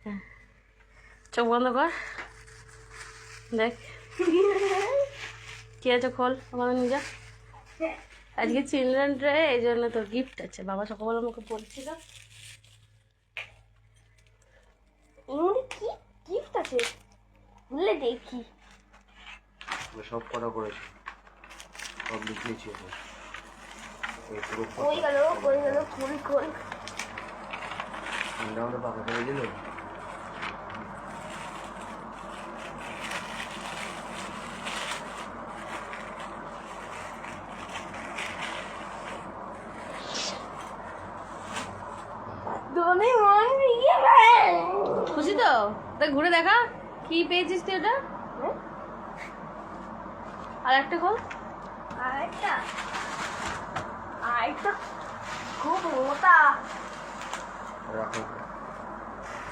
হ্যাঁ, চোখ বন্ধ কর, দেখ কি আছে, খোল আমার নিজে। আজকে চিলড্রেন ডে, এই জন্য তোর গিফট আছে। বাবা সকালবেলা আমাকে বলছিল কি গিফট আছে বললে দেখি। সব করা করেছি, সব লিখেছি। কই গেল খোল খোল। আমাদের পাকা করে দিল। খুশি তো? তা ঘুরে দেখা কি পেয়েছিস তুই ওটা। আর একটা খোল। আরেকটা খুব মোটা। রাখো।